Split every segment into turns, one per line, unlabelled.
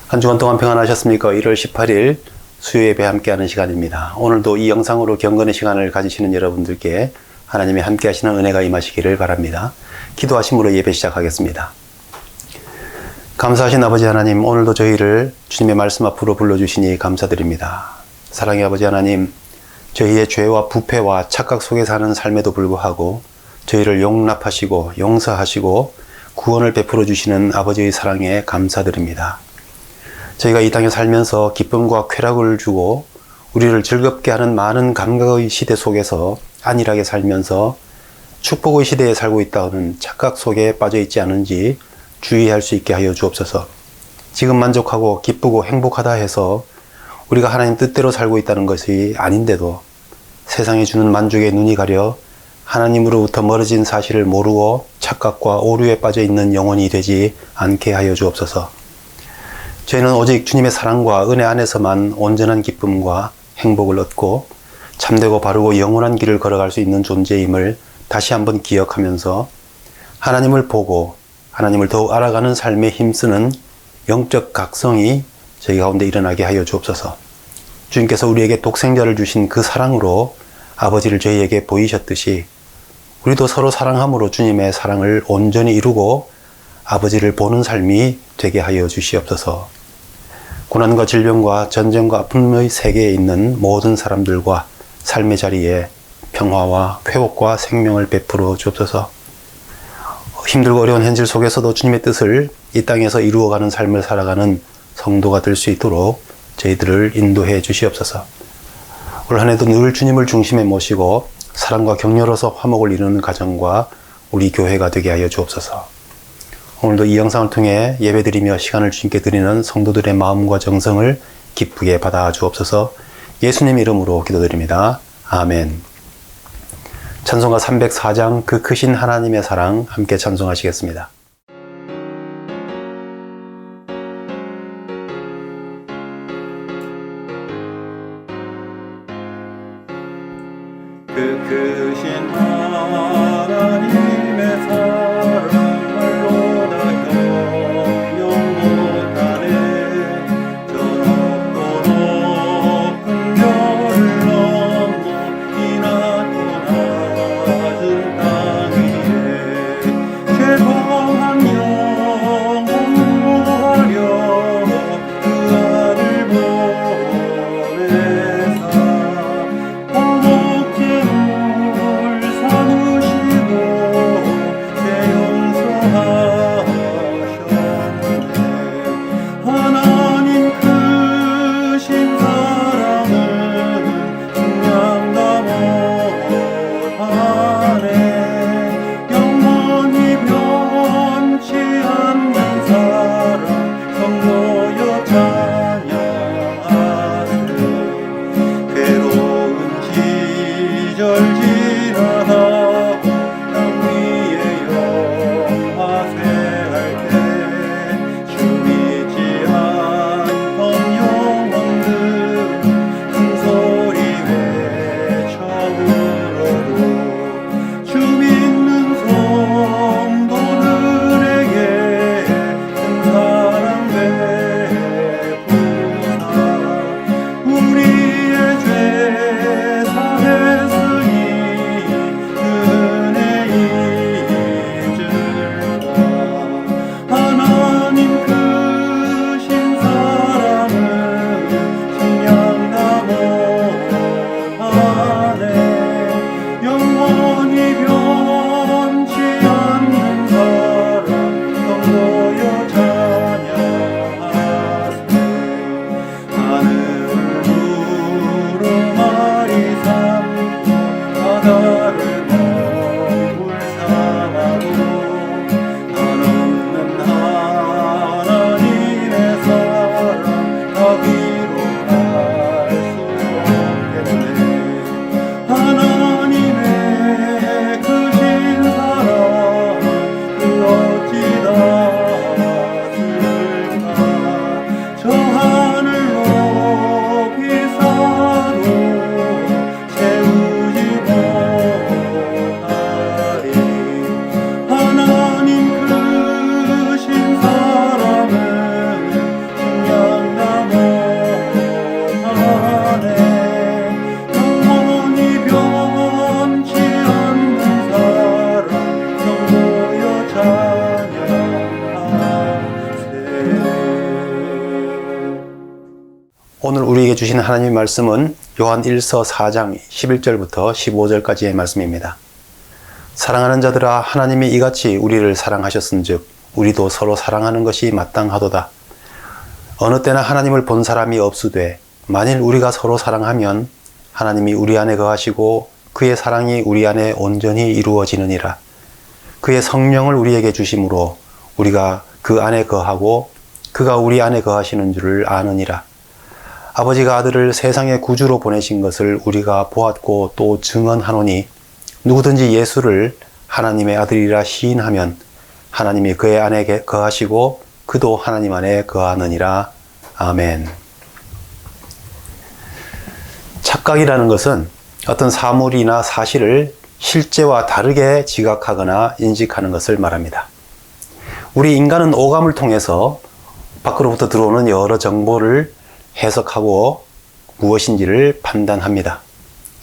한 주간 동안 평안하셨습니까? 1월 18일 수요예배 함께하는 시간입니다. 오늘도 이 영상으로 경건의 시간을 가지시는 여러분들께 하나님이 함께하시는 은혜가 임하시기를 바랍니다. 기도하심으로 예배 시작하겠습니다. 감사하신 아버지 하나님, 오늘도 저희를 주님의 말씀 앞으로 불러주시니 감사드립니다. 사랑의 아버지 하나님, 저희의 죄와 부패와 착각 속에 사는 삶에도 불구하고 저희를 용납하시고 용서하시고 구원을 베풀어 주시는 아버지의 사랑에 감사드립니다. 저희가 이 땅에 살면서 기쁨과 쾌락을 주고 우리를 즐겁게 하는 많은 감각의 시대 속에서 안일하게 살면서 축복의 시대에 살고 있다는 착각 속에 빠져 있지 않은지 주의할 수 있게 하여 주옵소서. 지금 만족하고 기쁘고 행복하다 해서 우리가 하나님 뜻대로 살고 있다는 것이 아닌데도 세상에 주는 만족에 눈이 가려 하나님으로부터 멀어진 사실을 모르고 착각과 오류에 빠져 있는 영혼이 되지 않게 하여 주옵소서. 저희는 오직 주님의 사랑과 은혜 안에서만 온전한 기쁨과 행복을 얻고 참되고 바르고 영원한 길을 걸어갈 수 있는 존재임을 다시 한번 기억하면서 하나님을 보고 하나님을 더욱 알아가는 삶에 힘쓰는 영적 각성이 저희 가운데 일어나게 하여 주옵소서. 주님께서 우리에게 독생자를 주신 그 사랑으로 아버지를 저희에게 보이셨듯이 우리도 서로 사랑함으로 주님의 사랑을 온전히 이루고 아버지를 보는 삶이 되게 하여 주시옵소서. 고난과 질병과 전쟁과 아픔의 세계에 있는 모든 사람들과 삶의 자리에 평화와 회복과 생명을 베풀어 주옵소서. 힘들고 어려운 현실 속에서도 주님의 뜻을 이 땅에서 이루어가는 삶을 살아가는 성도가 될 수 있도록 저희들을 인도해 주시옵소서. 올 한 해도 늘 주님을 중심에 모시고 사랑과 격려로서 화목을 이루는 가정과 우리 교회가 되게 하여 주옵소서. 오늘도 이 영상을 통해 예배드리며 시간을 주님께 드리는 성도들의 마음과 정성을 기쁘게 받아 주옵소서. 예수님 이름으로 기도드립니다. 아멘. 찬송가 304장 그 크신 하나님의 사랑 함께 찬송하시겠습니다.
그 크신 하나님의 사랑 말로다 형용 못하네. 저 높고 높은 별을 넘어 이 낮고 낮은 땅 위에 죄범한 영혼 구하려 그 아들 보내사 우리의 죄 사했으니 그
오늘 우리에게 주시는 하나님의 말씀은 요한 1서 4장 11절부터 15절까지의 말씀입니다. 사랑하는 자들아, 하나님이 이같이 우리를 사랑하셨은즉 우리도 서로 사랑하는 것이 마땅하도다. 어느 때나 하나님을 본 사람이 없으되 만일 우리가 서로 사랑하면 하나님이 우리 안에 거하시고 그의 사랑이 우리 안에 온전히 이루어지느니라. 그의 성령을 우리에게 주심으로 우리가 그 안에 거하고 그가 우리 안에 거하시는 줄을 아느니라. 아버지가 아들을 세상의 구주로 보내신 것을 우리가 보았고 또 증언하노니 누구든지 예수를 하나님의 아들이라 시인하면 하나님이 그의 안에 거하시고 그도 하나님 안에 거하느니라. 아멘. 착각이라는 것은 어떤 사물이나 사실을 실제와 다르게 지각하거나 인식하는 것을 말합니다. 우리 인간은 오감을 통해서 밖으로부터 들어오는 여러 정보를 해석하고 무엇인지를 판단합니다.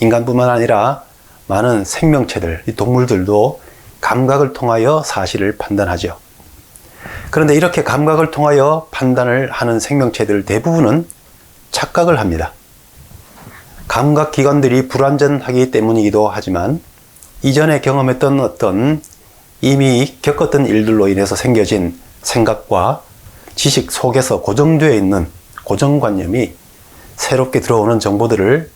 인간뿐만 아니라 많은 생명체들, 동물들도 감각을 통하여 사실을 판단하죠. 그런데 이렇게 감각을 통하여 판단을 하는 생명체들 대부분은 착각을 합니다. 감각기관들이 불완전하기 때문이기도 하지만 이전에 경험했던 어떤 이미 겪었던 일들로 인해서 생겨진 생각과 지식 속에서 고정되어 있는 고정관념이 새롭게 들어오는 정보들을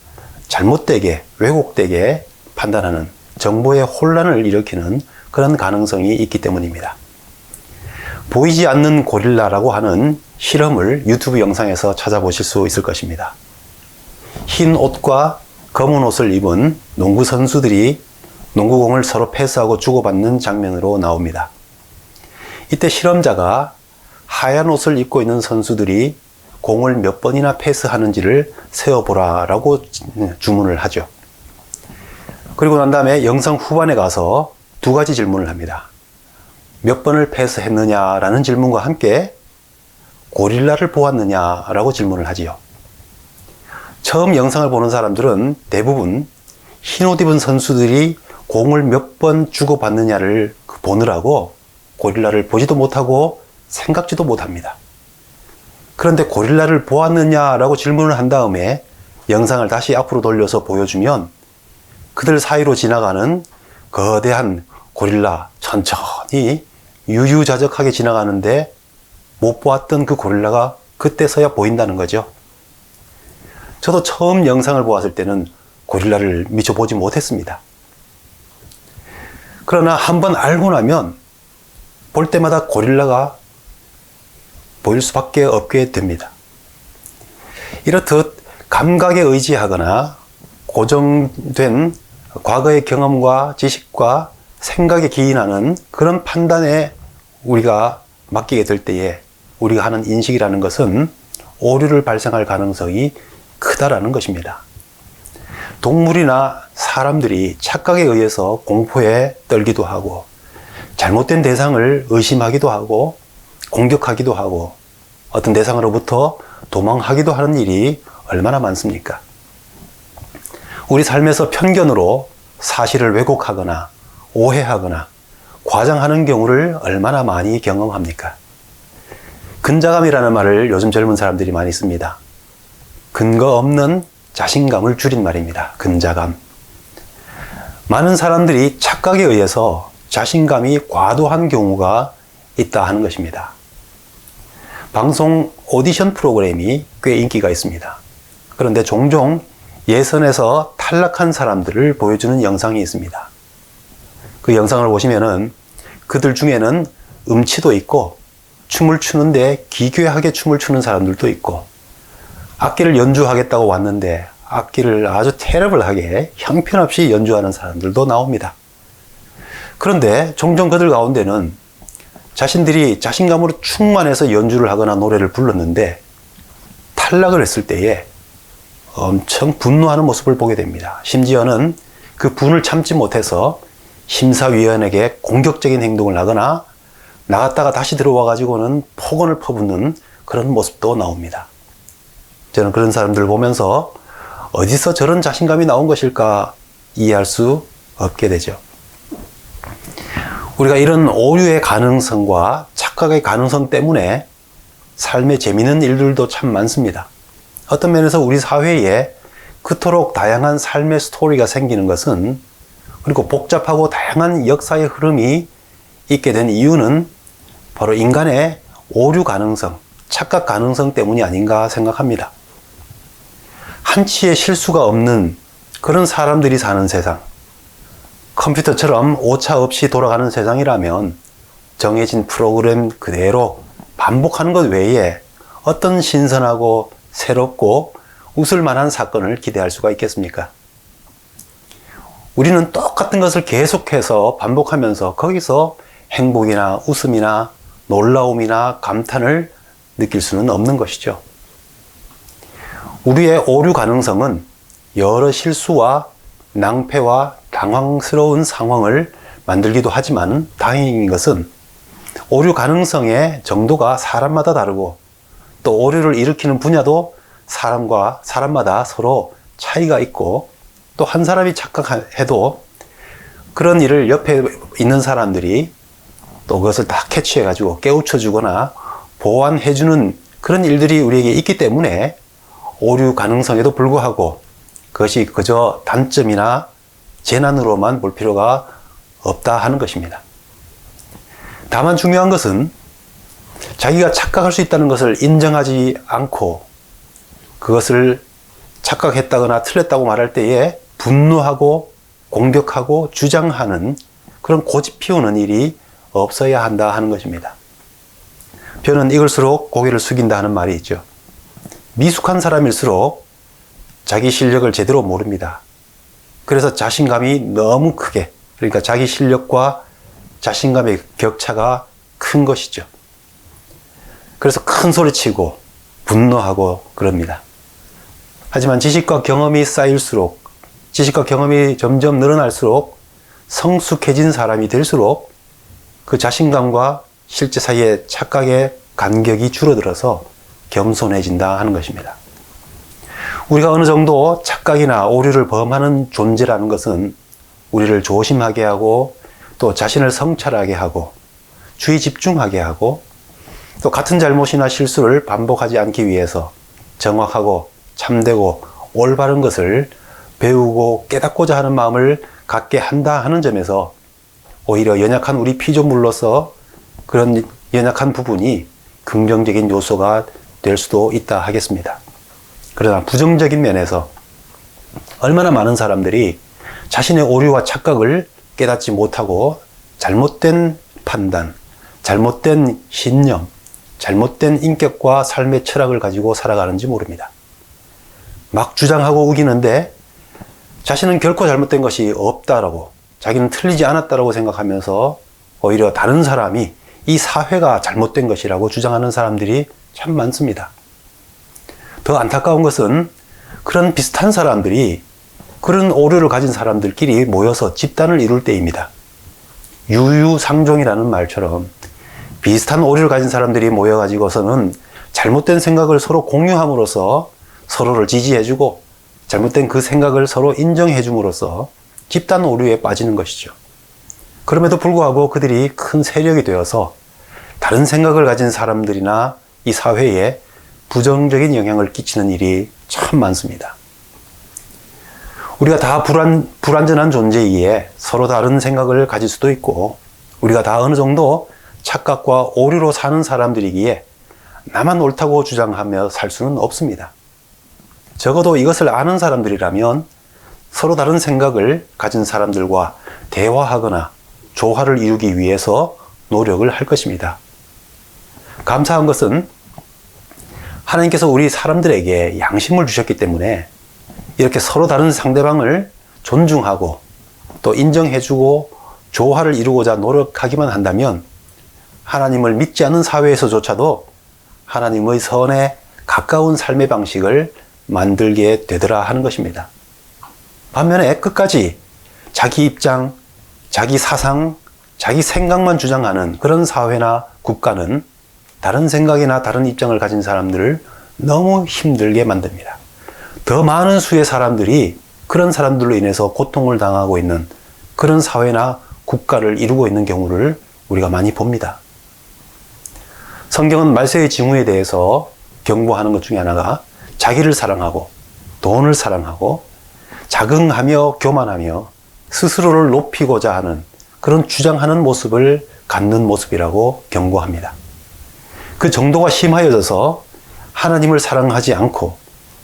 잘못되게, 왜곡되게 판단하는 정보의 혼란을 일으키는 그런 가능성이 있기 때문입니다. 보이지 않는 고릴라라고 하는 실험을 유튜브 영상에서 찾아보실 수 있을 것입니다. 흰 옷과 검은 옷을 입은 농구 선수들이 농구공을 서로 패스하고 주고받는 장면으로 나옵니다. 이때 실험자가 하얀 옷을 입고 있는 선수들이 공을 몇 번이나 패스하는지를 세어보라라고 주문을 하죠. 그리고 난 다음에 영상 후반에 가서 두 가지 질문을 합니다. 몇 번을 패스했느냐라는 질문과 함께 고릴라를 보았느냐라고 질문을 하지요. 처음 영상을 보는 사람들은 대부분 흰옷 입은 선수들이 공을 몇 번 주고받느냐를 보느라고 고릴라를 보지도 못하고 생각지도 못합니다. 그런데 고릴라를 보았느냐라고 질문을 한 다음에 영상을 다시 앞으로 돌려서 보여주면 그들 사이로 지나가는 거대한 고릴라, 천천히 유유자적하게 지나가는데 못 보았던 그 고릴라가 그때서야 보인다는 거죠. 저도 처음 영상을 보았을 때는 고릴라를 미처 보지 못했습니다. 그러나 한번 알고 나면 볼 때마다 고릴라가 보일 수밖에 없게 됩니다. 이렇듯 감각에 의지하거나 고정된 과거의 경험과 지식과 생각에 기인하는 그런 판단에 우리가 맡기게 될 때에 우리가 하는 인식이라는 것은 오류를 발생할 가능성이 크다라는 것입니다. 동물이나 사람들이 착각에 의해서 공포에 떨기도 하고 잘못된 대상을 의심하기도 하고 공격하기도 하고 어떤 대상으로부터 도망하기도 하는 일이 얼마나 많습니까? 우리 삶에서 편견으로 사실을 왜곡하거나 오해하거나 과장하는 경우를 얼마나 많이 경험합니까? 근자감이라는 말을 요즘 젊은 사람들이 많이 씁니다. 근거 없는 자신감을 줄인 말입니다. 근자감. 많은 사람들이 착각에 의해서 자신감이 과도한 경우가 있다 하는 것입니다. 방송 오디션 프로그램이 꽤 인기가 있습니다. 그런데 종종 예선에서 탈락한 사람들을 보여주는 영상이 있습니다. 그 영상을 보시면은 그들 중에는 음치도 있고 춤을 추는데 기괴하게 춤을 추는 사람들도 있고 악기를 연주하겠다고 왔는데 악기를 아주 테러블하게 형편없이 연주하는 사람들도 나옵니다. 그런데 종종 그들 가운데는 자신들이 자신감으로 충만해서 연주를 하거나 노래를 불렀는데 탈락을 했을 때에 엄청 분노하는 모습을 보게 됩니다. 심지어는 그 분을 참지 못해서 심사위원에게 공격적인 행동을 하거나 나갔다가 다시 들어와 가지고는 폭언을 퍼붓는 그런 모습도 나옵니다. 저는 그런 사람들을 보면서 어디서 저런 자신감이 나온 것일까 이해할 수 없게 되죠. 우리가 이런 오류의 가능성과 착각의 가능성 때문에 삶에 재미있는 일들도 참 많습니다. 어떤 면에서 우리 사회에 그토록 다양한 삶의 스토리가 생기는 것은, 그리고 복잡하고 다양한 역사의 흐름이 있게 된 이유는 바로 인간의 오류 가능성, 착각 가능성 때문이 아닌가 생각합니다. 한치의 실수가 없는 그런 사람들이 사는 세상, 컴퓨터처럼 오차 없이 돌아가는 세상이라면 정해진 프로그램 그대로 반복하는 것 외에 어떤 신선하고 새롭고 웃을 만한 사건을 기대할 수가 있겠습니까? 우리는 똑같은 것을 계속해서 반복하면서 거기서 행복이나 웃음이나 놀라움이나 감탄을 느낄 수는 없는 것이죠. 우리의 오류 가능성은 여러 실수와 낭패와 당황스러운 상황을 만들기도 하지만 다행인 것은 오류 가능성의 정도가 사람마다 다르고 또 오류를 일으키는 분야도 사람마다 서로 차이가 있고, 또 한 사람이 착각해도 그런 일을 옆에 있는 사람들이 또 그것을 다 캐치해가지고 깨우쳐주거나 보완해주는 그런 일들이 우리에게 있기 때문에 오류 가능성에도 불구하고 그것이 그저 단점이나 재난으로만 볼 필요가 없다 하는 것입니다. 다만 중요한 것은 자기가 착각할 수 있다는 것을 인정하지 않고 그것을 착각했다거나 틀렸다고 말할 때에 분노하고 공격하고 주장하는 그런 고집 피우는 일이 없어야 한다 하는 것입니다. 벼는 익을수록 고개를 숙인다 하는 말이 있죠. 미숙한 사람일수록 자기 실력을 제대로 모릅니다. 그래서 자신감이 너무 크게, 그러니까 자기 실력과 자신감의 격차가 큰 것이죠. 그래서 큰 소리치고 분노하고 그럽니다. 하지만 지식과 경험이 쌓일수록, 지식과 경험이 점점 늘어날수록 성숙해진 사람이 될수록 그 자신감과 실제 사이의 착각의 간격이 줄어들어서 겸손해진다 하는 것입니다. 우리가 어느 정도 착각이나 오류를 범하는 존재라는 것은 우리를 조심하게 하고 또 자신을 성찰하게 하고 주의 집중하게 하고 또 같은 잘못이나 실수를 반복하지 않기 위해서 정확하고 참되고 올바른 것을 배우고 깨닫고자 하는 마음을 갖게 한다 하는 점에서 오히려 연약한 우리 피조물로서 그런 연약한 부분이 긍정적인 요소가 될 수도 있다 하겠습니다. 그러나 부정적인 면에서 얼마나 많은 사람들이 자신의 오류와 착각을 깨닫지 못하고 잘못된 판단, 잘못된 신념, 잘못된 인격과 삶의 철학을 가지고 살아가는지 모릅니다. 막 주장하고 우기는데 자신은 결코 잘못된 것이 없다라고, 자기는 틀리지 않았다라고 생각하면서 오히려 다른 사람이 이 사회가 잘못된 것이라고 주장하는 사람들이 참 많습니다. 더 안타까운 것은 그런 비슷한 사람들이 그런 오류를 가진 사람들끼리 모여서 집단을 이룰 때입니다. 유유상종이라는 말처럼 비슷한 오류를 가진 사람들이 모여가지고서는 잘못된 생각을 서로 공유함으로써 서로를 지지해주고 잘못된 그 생각을 서로 인정해줌으로써 집단 오류에 빠지는 것이죠. 그럼에도 불구하고 그들이 큰 세력이 되어서 다른 생각을 가진 사람들이나 이 사회에 부정적인 영향을 끼치는 일이 참 많습니다. 우리가 다 불완전한 존재이기에 서로 다른 생각을 가질 수도 있고 우리가 다 어느 정도 착각과 오류로 사는 사람들이기에 나만 옳다고 주장하며 살 수는 없습니다. 적어도 이것을 아는 사람들이라면 서로 다른 생각을 가진 사람들과 대화하거나 조화를 이루기 위해서 노력을 할 것입니다. 감사한 것은 하나님께서 우리 사람들에게 양심을 주셨기 때문에 이렇게 서로 다른 상대방을 존중하고 또 인정해주고 조화를 이루고자 노력하기만 한다면 하나님을 믿지 않는 사회에서조차도 하나님의 선에 가까운 삶의 방식을 만들게 되더라 하는 것입니다. 반면에 끝까지 자기 입장, 자기 사상, 자기 생각만 주장하는 그런 사회나 국가는 다른 생각이나 다른 입장을 가진 사람들을 너무 힘들게 만듭니다. 더 많은 수의 사람들이 그런 사람들로 인해서 고통을 당하고 있는 그런 사회나 국가를 이루고 있는 경우를 우리가 많이 봅니다. 성경은 말세의 징후에 대해서 경고하는 것 중에 하나가 자기를 사랑하고 돈을 사랑하고 자긍하며 교만하며 스스로를 높이고자 하는 그런 주장하는 모습을 갖는 모습이라고 경고합니다. 그 정도가 심하여져서 하나님을 사랑하지 않고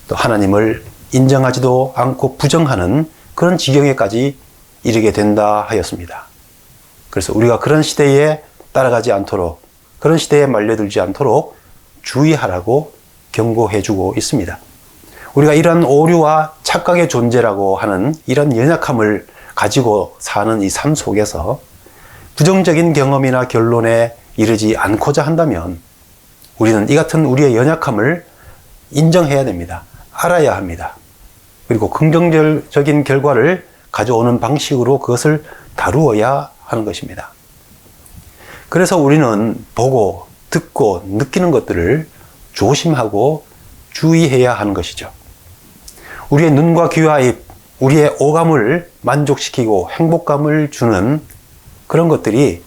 또 하나님을 인정하지도 않고 부정하는 그런 지경에까지 이르게 된다 하였습니다. 그래서 우리가 그런 시대에 따라가지 않도록, 그런 시대에 말려들지 않도록 주의하라고 경고해주고 있습니다. 우리가 이러한 오류와 착각의 존재라고 하는 이런 연약함을 가지고 사는 이 삶 속에서 부정적인 경험이나 결론에 이르지 않고자 한다면 우리는 이 같은 우리의 연약함을 인정해야 됩니다. 알아야 합니다. 그리고 긍정적인 결과를 가져오는 방식으로 그것을 다루어야 하는 것입니다. 그래서 우리는 보고, 듣고, 느끼는 것들을 조심하고 주의해야 하는 것이죠. 우리의 눈과 귀와 입, 우리의 오감을 만족시키고 행복감을 주는 그런 것들이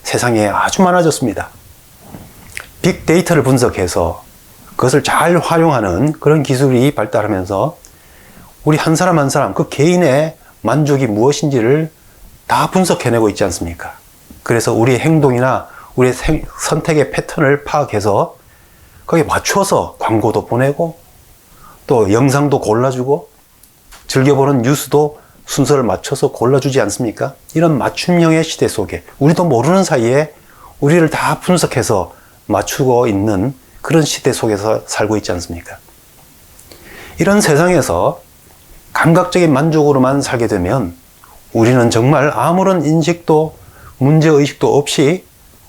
세상에 아주 많아졌습니다. 빅데이터를 분석해서 그것을 잘 활용하는 그런 기술이 발달하면서 우리 한 사람 한 사람 그 개인의 만족이 무엇인지를 다 분석해내고 있지 않습니까? 그래서 우리의 행동이나 우리의 선택의 패턴을 파악해서 거기에 맞춰서 광고도 보내고 또 영상도 골라주고 즐겨보는 뉴스도 순서를 맞춰서 골라주지 않습니까? 이런 맞춤형의 시대 속에 우리도 모르는 사이에 우리를 다 분석해서 맞추고 있는 그런 시대 속에서 살고 있지 않습니까? 이런 세상에서 감각적인 만족으로만 살게 되면 우리는 정말 아무런 인식도 문제의식도 없이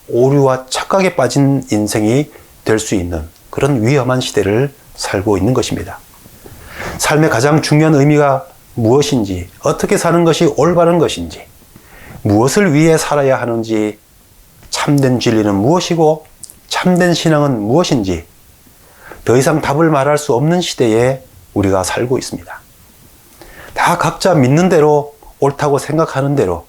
오류와 착각에 빠진 인생이 될 수 있는 그런 위험한 시대를 살고 있는 것입니다. 삶의 가장 중요한 의미가 무엇인지, 어떻게 사는 것이 올바른 것인지, 무엇을 위해 살아야 하는지, 참된 진리는 무엇이고 참된 신앙은 무엇인지 더 이상 답을 말할 수 없는 시대에 우리가 살고 있습니다. 다 각자 믿는 대로, 옳다고 생각하는 대로,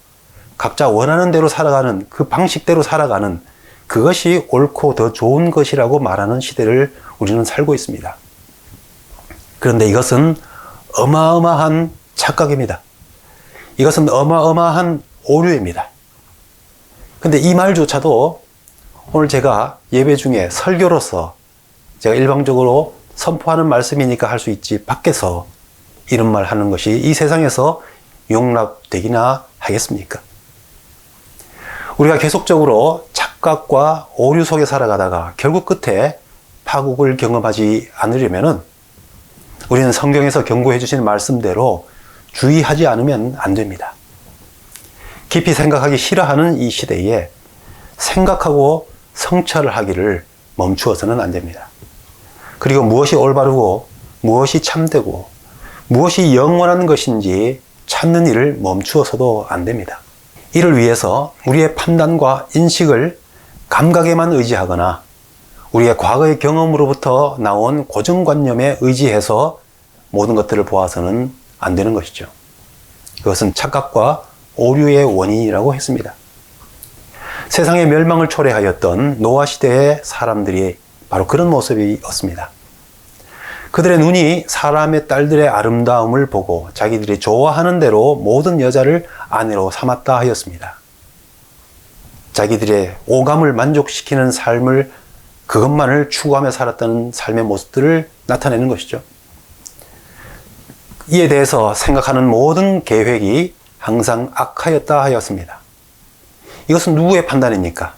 각자 원하는 대로 살아가는 그 방식대로 살아가는 그것이 옳고 더 좋은 것이라고 말하는 시대를 우리는 살고 있습니다. 그런데 이것은 어마어마한 착각입니다. 이것은 어마어마한 오류입니다. 근데 이 말조차도 오늘 제가 예배 중에 설교로서 제가 일방적으로 선포하는 말씀이니까 할 수 있지 밖에서 이런 말 하는 것이 이 세상에서 용납되기나 하겠습니까? 우리가 계속적으로 착각과 오류 속에 살아가다가 결국 끝에 파국을 경험하지 않으려면은 우리는 성경에서 경고해 주신 말씀대로 주의하지 않으면 안 됩니다. 깊이 생각하기 싫어하는 이 시대에 생각하고 성찰을 하기를 멈추어서는 안 됩니다. 그리고 무엇이 올바르고 무엇이 참되고 무엇이 영원한 것인지 찾는 일을 멈추어서도 안 됩니다. 이를 위해서 우리의 판단과 인식을 감각에만 의지하거나 우리의 과거의 경험으로부터 나온 고정관념에 의지해서 모든 것들을 보아서는 안 되는 것이죠. 그것은 착각과 오류의 원인이라고 했습니다. 세상의 멸망을 초래하였던 노아 시대의 사람들이 바로 그런 모습이었습니다. 그들의 눈이 사람의 딸들의 아름다움을 보고 자기들이 좋아하는 대로 모든 여자를 아내로 삼았다 하였습니다. 자기들의 오감을 만족시키는 삶을 그것만을 추구하며 살았던 삶의 모습들을 나타내는 것이죠. 이에 대해서 생각하는 모든 계획이 항상 악하였다 하였습니다. 이것은 누구의 판단입니까?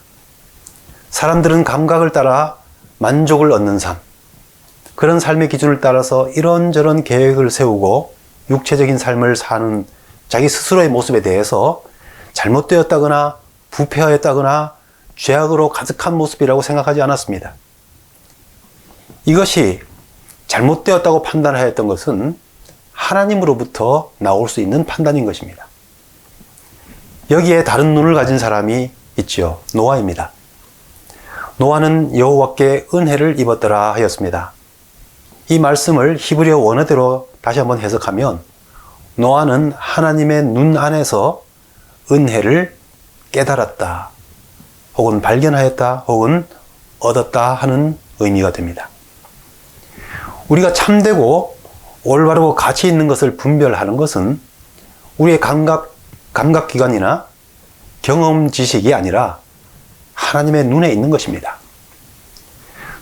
사람들은 감각을 따라 만족을 얻는 삶, 그런 삶의 기준을 따라서 이런저런 계획을 세우고 육체적인 삶을 사는 자기 스스로의 모습에 대해서 잘못되었다거나 부패하였다거나 죄악으로 가득한 모습이라고 생각하지 않았습니다. 이것이 잘못되었다고 판단하였던 것은 하나님으로부터 나올 수 있는 판단인 것입니다. 여기에 다른 눈을 가진 사람이 있지요. 노아입니다. 노아는 여호와께 은혜를 입었더라 하였습니다. 이 말씀을 히브리어 원어대로 다시 한번 해석하면 노아는 하나님의 눈 안에서 은혜를 깨달았다, 혹은 발견하였다, 혹은 얻었다 하는 의미가 됩니다. 우리가 참되고 올바르고 가치 있는 것을 분별하는 것은 우리의 감각기관이나 경험 지식이 아니라 하나님의 눈에 있는 것입니다.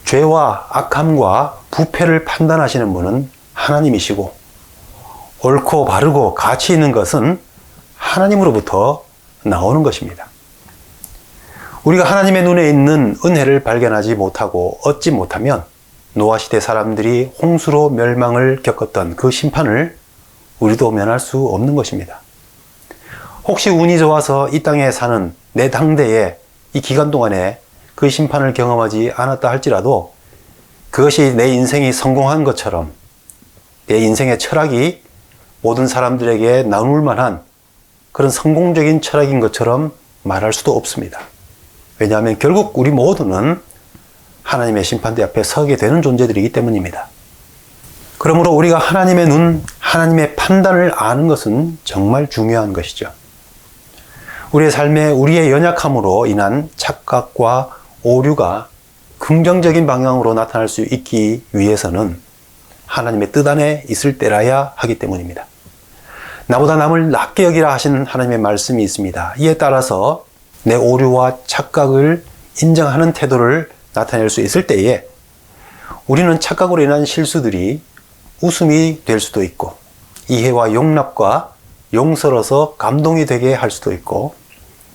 죄와 악함과 부패를 판단하시는 분은 하나님이시고, 옳고 바르고 가치 있는 것은 하나님으로부터 나오는 것입니다. 우리가 하나님의 눈에 있는 은혜를 발견하지 못하고 얻지 못하면 노아시대 사람들이 홍수로 멸망을 겪었던 그 심판을 우리도 면할 수 없는 것입니다. 혹시 운이 좋아서 이 땅에 사는 내 당대에 이 기간 동안에 그 심판을 경험하지 않았다 할지라도 그것이 내 인생이 성공한 것처럼, 내 인생의 철학이 모든 사람들에게 나눌 만한 그런 성공적인 철학인 것처럼 말할 수도 없습니다. 왜냐하면 결국 우리 모두는 하나님의 심판대 앞에 서게 되는 존재들이기 때문입니다. 그러므로 우리가 하나님의 눈, 하나님의 판단을 아는 것은 정말 중요한 것이죠. 우리의 삶에 우리의 연약함으로 인한 착각과 오류가 긍정적인 방향으로 나타날 수 있기 위해서는 하나님의 뜻 안에 있을 때라야 하기 때문입니다. 나보다 남을 낮게 여기라 하신 하나님의 말씀이 있습니다. 이에 따라서 내 오류와 착각을 인정하는 태도를 나타낼 수 있을 때에 우리는 착각으로 인한 실수들이 웃음이 될 수도 있고, 이해와 용납과 용서로서 감동이 되게 할 수도 있고,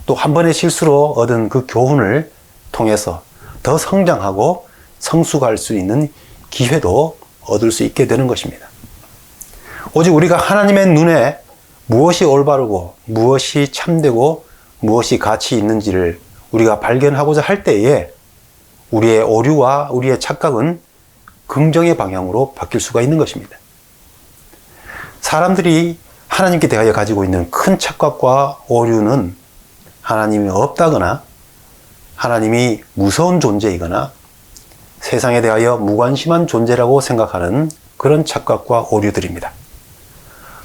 또 한 번의 실수로 얻은 그 교훈을 통해서 더 성장하고 성숙할 수 있는 기회도 얻을 수 있게 되는 것입니다. 오직 우리가 하나님의 눈에 무엇이 올바르고 무엇이 참되고 무엇이 가치 있는지를 우리가 발견하고자 할 때에 우리의 오류와 우리의 착각은 긍정의 방향으로 바뀔 수가 있는 것입니다. 사람들이 하나님께 대하여 가지고 있는 큰 착각과 오류는 하나님이 없다거나 하나님이 무서운 존재이거나 세상에 대하여 무관심한 존재라고 생각하는 그런 착각과 오류들입니다.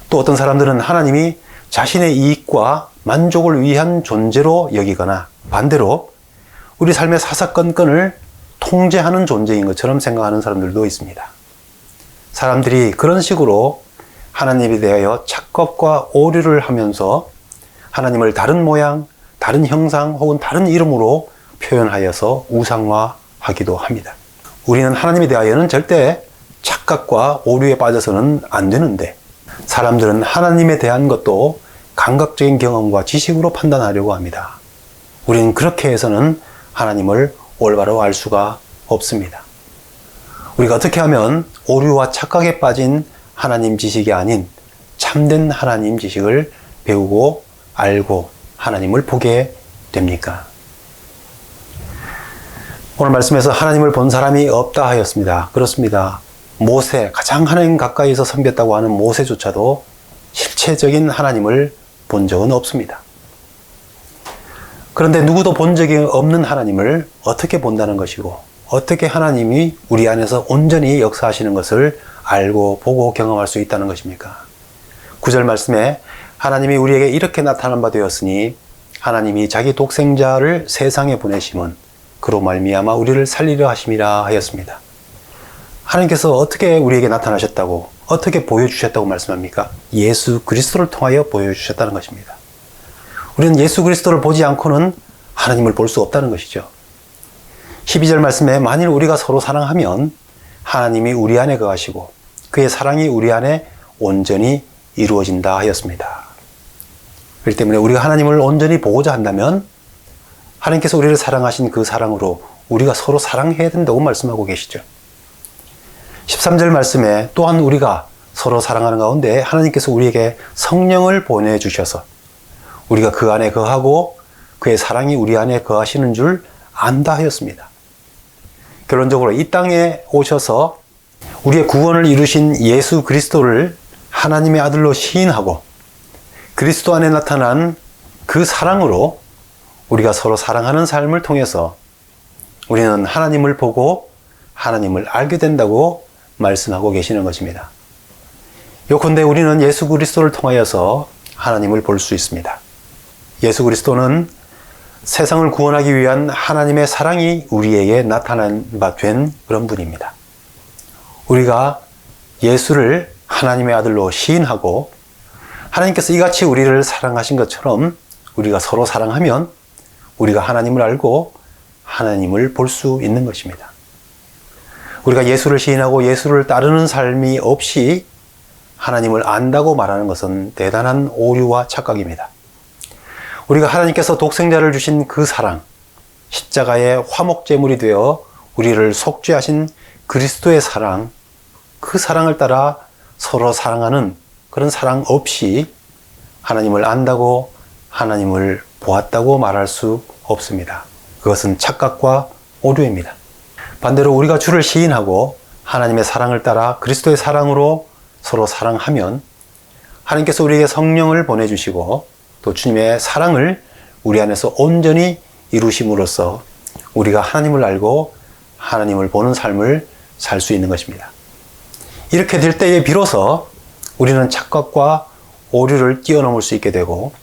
또 어떤 사람들은 하나님이 자신의 이익과 만족을 위한 존재로 여기거나 반대로 우리 삶의 사사건건을 통제하는 존재인 것처럼 생각하는 사람들도 있습니다. 사람들이 그런 식으로 하나님에 대하여 착각과 오류를 하면서 하나님을 다른 모양, 다른 형상 혹은 다른 이름으로 표현하여서 우상화하기도 합니다. 우리는 하나님에 대하여는 절대 착각과 오류에 빠져서는 안 되는데, 사람들은 하나님에 대한 것도 감각적인 경험과 지식으로 판단하려고 합니다. 우리는 그렇게 해서는 하나님을 올바로 알 수가 없습니다. 우리가 어떻게 하면 오류와 착각에 빠진 하나님 지식이 아닌 참된 하나님 지식을 배우고 알고 하나님을 보게 됩니까? 오늘 말씀에서 하나님을 본 사람이 없다 하였습니다. 그렇습니다. 모세, 가장 하나님 가까이서 섬겼다고 하는 모세조차도 실체적인 하나님을 본 적은 없습니다. 그런데 누구도 본 적이 없는 하나님을 어떻게 본다는 것이고, 어떻게 하나님이 우리 안에서 온전히 역사하시는 것을 알고 보고 경험할 수 있다는 것입니까? 9절 말씀에 하나님이 우리에게 이렇게 나타난 바 되었으니 하나님이 자기 독생자를 세상에 보내심은 그로 말미암아 우리를 살리려 하심이라 하였습니다. 하나님께서 어떻게 우리에게 나타나셨다고, 어떻게 보여주셨다고 말씀합니까? 예수 그리스도를 통하여 보여주셨다는 것입니다. 우리는 예수 그리스도를 보지 않고는 하나님을 볼 수 없다는 것이죠. 12절 말씀에 만일 우리가 서로 사랑하면 하나님이 우리 안에 거하시고 그의 사랑이 우리 안에 온전히 이루어진다 하였습니다. 그렇기 때문에 우리가 하나님을 온전히 보고자 한다면 하나님께서 우리를 사랑하신 그 사랑으로 우리가 서로 사랑해야 된다고 말씀하고 계시죠. 13절 말씀에 또한 우리가 서로 사랑하는 가운데 하나님께서 우리에게 성령을 보내주셔서 우리가 그 안에 거하고 그의 사랑이 우리 안에 거하시는 줄 안다 하였습니다. 결론적으로 이 땅에 오셔서 우리의 구원을 이루신 예수 그리스도를 하나님의 아들로 시인하고 그리스도 안에 나타난 그 사랑으로 우리가 서로 사랑하는 삶을 통해서 우리는 하나님을 보고 하나님을 알게 된다고 말씀하고 계시는 것입니다. 요컨대 우리는 예수 그리스도를 통하여서 하나님을 볼 수 있습니다. 예수 그리스도는 세상을 구원하기 위한 하나님의 사랑이 우리에게 나타난 바 된 그런 분입니다. 우리가 예수를 하나님의 아들로 시인하고 하나님께서 이같이 우리를 사랑하신 것처럼 우리가 서로 사랑하면 우리가 하나님을 알고 하나님을 볼 수 있는 것입니다. 우리가 예수를 시인하고 예수를 따르는 삶이 없이 하나님을 안다고 말하는 것은 대단한 오류와 착각입니다. 우리가 하나님께서 독생자를 주신 그 사랑, 십자가의 화목제물이 되어 우리를 속죄하신 그리스도의 사랑, 그 사랑을 따라 서로 사랑하는 그런 사랑 없이 하나님을 안다고 하나님을 보았다고 말할 수 없습니다. 그것은 착각과 오류입니다. 반대로 우리가 주를 시인하고 하나님의 사랑을 따라 그리스도의 사랑으로 서로 사랑하면 하나님께서 우리에게 성령을 보내주시고 또 주님의 사랑을 우리 안에서 온전히 이루심으로써 우리가 하나님을 알고 하나님을 보는 삶을 살 수 있는 것입니다. 이렇게 될 때에 비로소 우리는 착각과 오류를 뛰어넘을 수 있게 되고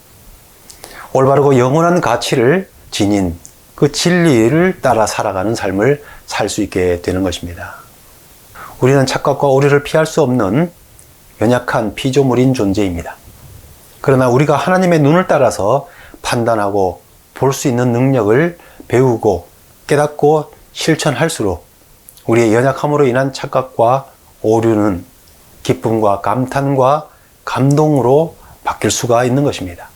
올바르고 영원한 가치를 지닌 그 진리를 따라 살아가는 삶을 살 수 있게 되는 것입니다. 우리는 착각과 오류를 피할 수 없는 연약한 피조물인 존재입니다. 그러나 우리가 하나님의 눈을 따라서 판단하고 볼 수 있는 능력을 배우고 깨닫고 실천할수록 우리의 연약함으로 인한 착각과 오류는 기쁨과 감탄과 감동으로 바뀔 수가 있는 것입니다.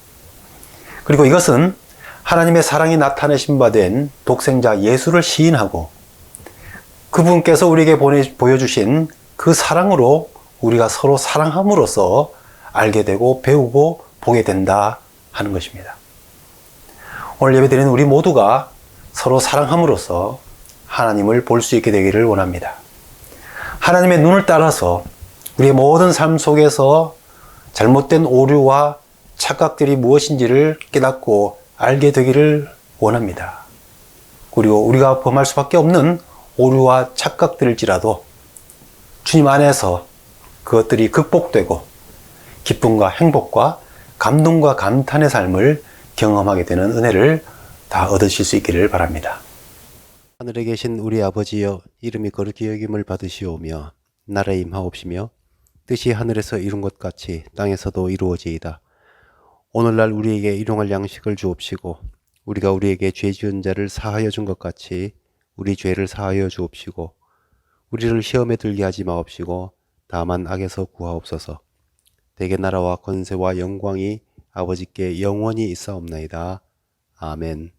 그리고 이것은 하나님의 사랑이 나타내신 바 된 독생자 예수를 시인하고 그분께서 우리에게 보여주신 그 사랑으로 우리가 서로 사랑함으로써 알게 되고 배우고 보게 된다 하는 것입니다. 오늘 예배드리는 우리 모두가 서로 사랑함으로써 하나님을 볼 수 있게 되기를 원합니다. 하나님의 눈을 따라서 우리의 모든 삶 속에서 잘못된 오류와 착각들이 무엇인지를 깨닫고 알게 되기를 원합니다. 그리고 우리가 범할 수밖에 없는 오류와 착각들일지라도 주님 안에서 그것들이 극복되고 기쁨과 행복과 감동과 감탄의 삶을 경험하게 되는 은혜를 다 얻으실 수 있기를 바랍니다. 하늘에 계신 우리 아버지여, 이름이 거룩히 여김을 받으시오며 나라의 임하옵시며 뜻이 하늘에서 이룬 것 같이 땅에서도 이루어지이다. 오늘날 우리에게 일용할 양식을 주옵시고 우리가 우리에게 죄 지은 자를 사하여 준 것 같이 우리 죄를 사하여 주옵시고 우리를 시험에 들게 하지 마옵시고 다만 악에서 구하옵소서. 대개 나라와 권세와 영광이 아버지께 영원히 있사옵나이다. 아멘.